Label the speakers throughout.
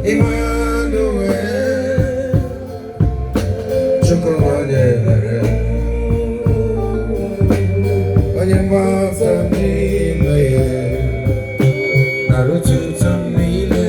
Speaker 1: Emmanuel, Chukwu Anyanele, onye mgbasa n'ime ya, na-arụtụta m niile.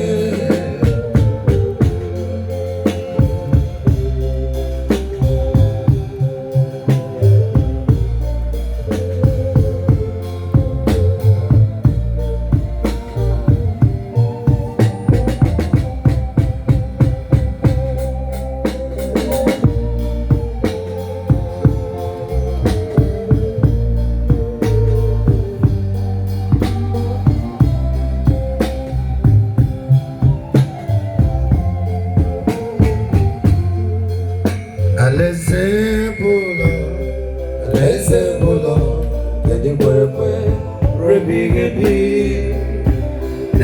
Speaker 1: Alaeze bụlọ, kedu kwerekwe, rebighị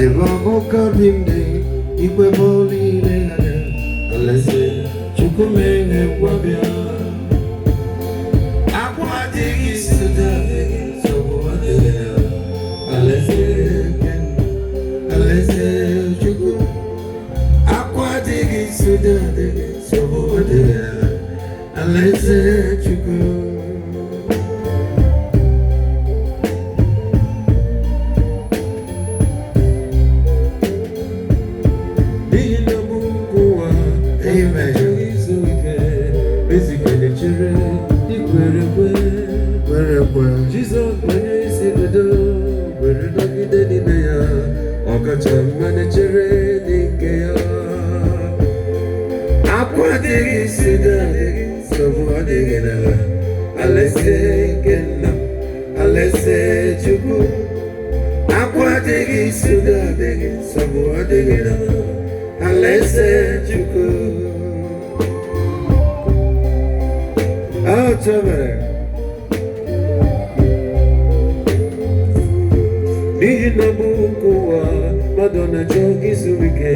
Speaker 1: ebe ọbụka bi m dị, ikpe bụ niile anya, alaeze Chukwu meghe gwabịa. Akwa adịghị sida adịghị, nsogbu adịghị ya, alaeze Chukwu. Akwa adịghị sida adịghị, nsogbu adịghị ya, alaeze Chukwu. Jesus, onye isi bido, were nọgide n'ime ya, ọkacha mma na-echere n'ike ya. Akwa adịghị sida adịghị, nsogbu adịghị na alaeze nke Nnam, alaeze Chukwu. Akwa adịghị sida adịghị, nsogbu adịghị na alaeze Chukwu. Chọbere n'ihi na bụ nke ụwa, mmadụ na-achọ izu ike,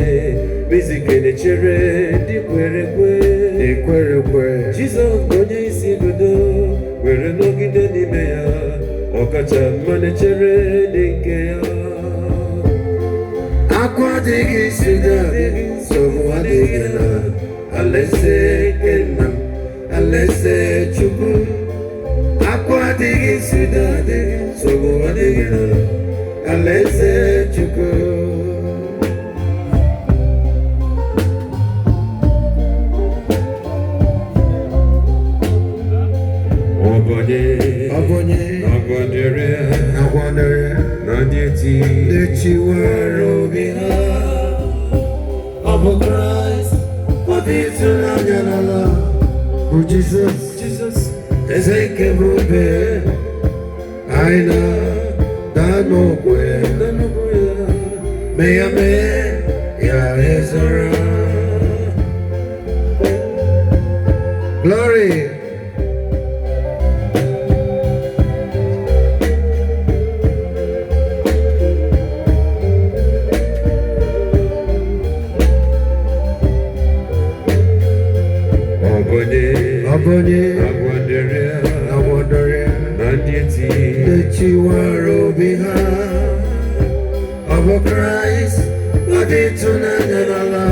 Speaker 1: mezike na-echere ndị kwere ekwe. Jizọs bụ onye isi bido, were nọgide n'ime ya, ọkacha mma na-echere dị nke ya. Akwa adịghị sida adịghị, nsogbu adịghị na alaeze nke Nnam, alaeze Chukwu. Akwa adịghị sida adịghị, nsogbu adịghị na alaeze Chukwu. Agwandere na ndị etiwara obi ha, ọ bụ Kraịst, ọ dị ịtụnanya n'ala, bụ Jizọs, eze nke ebube, anyị na-ada n'okwu ya, mee ya ezora. Glory. Agwandere na ndị etiwara obi ha, ọ bụ Kraịst, ọ dị ịtụnanya n'ala,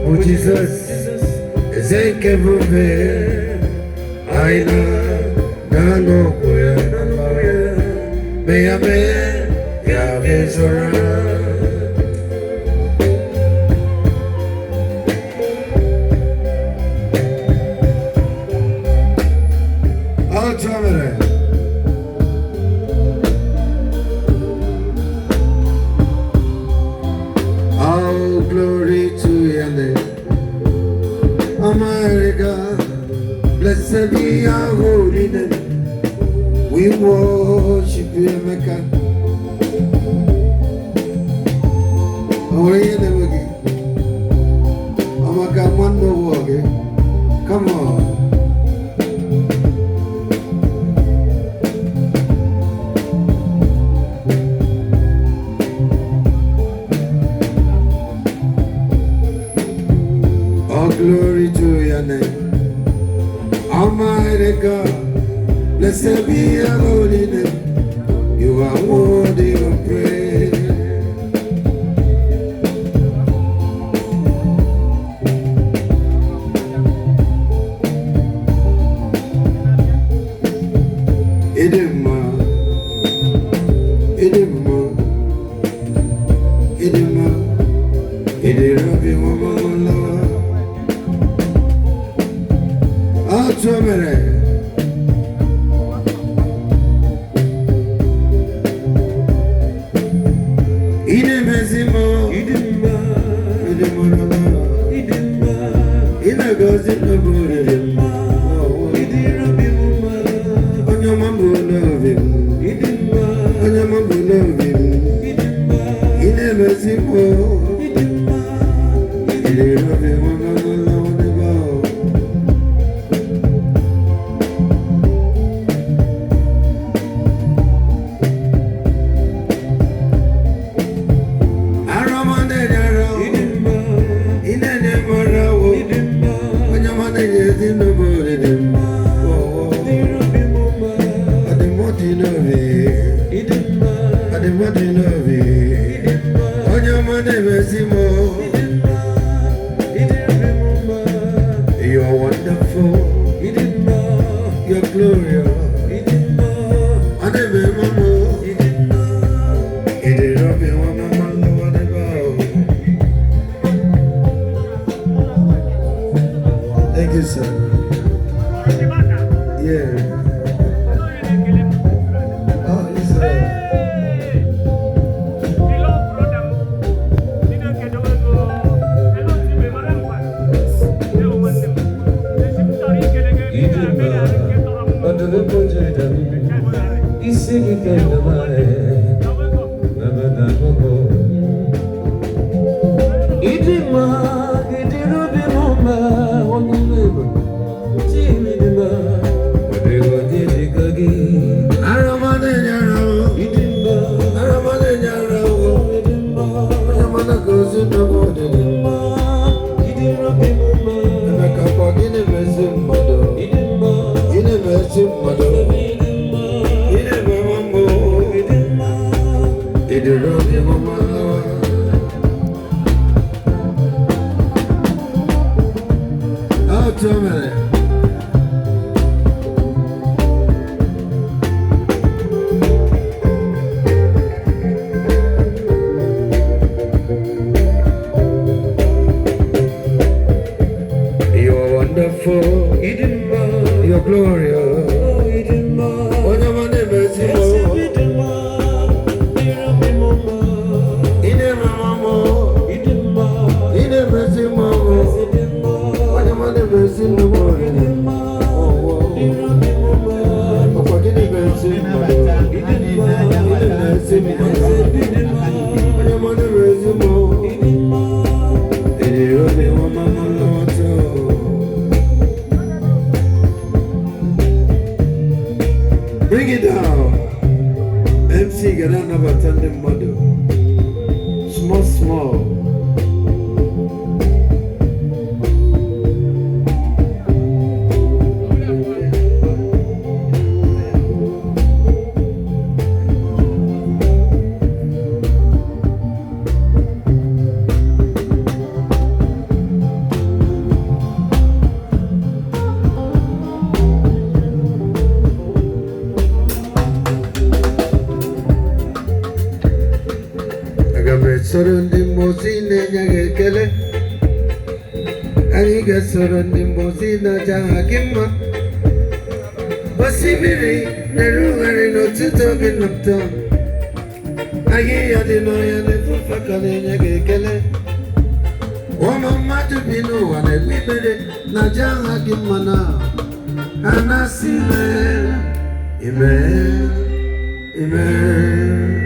Speaker 1: bụ Jizọs, eze nke ebube, anyị na-aga n'okwu ya, mee ya ezora. All glory to your name, America. Blessed be your holy name. We worship you, America. Oh, you never get. Oh my God, one more walk. Come on. Glory to your name, Almighty God. Blessed be your holy name. You are worthy of praise. You're wonderful, you're glorious. Thank you, sir. Yeah. Oh, Israel. You're glorious. Bring it down. MC get another tandem model. Small, small. Sorondimbozi na jahakima Wasibiri nerugari no tutogi nopto Agi adino ya nefufa kane nyagekele Wama matu binu wane bibiri na jahakima na Anasime Amen Amen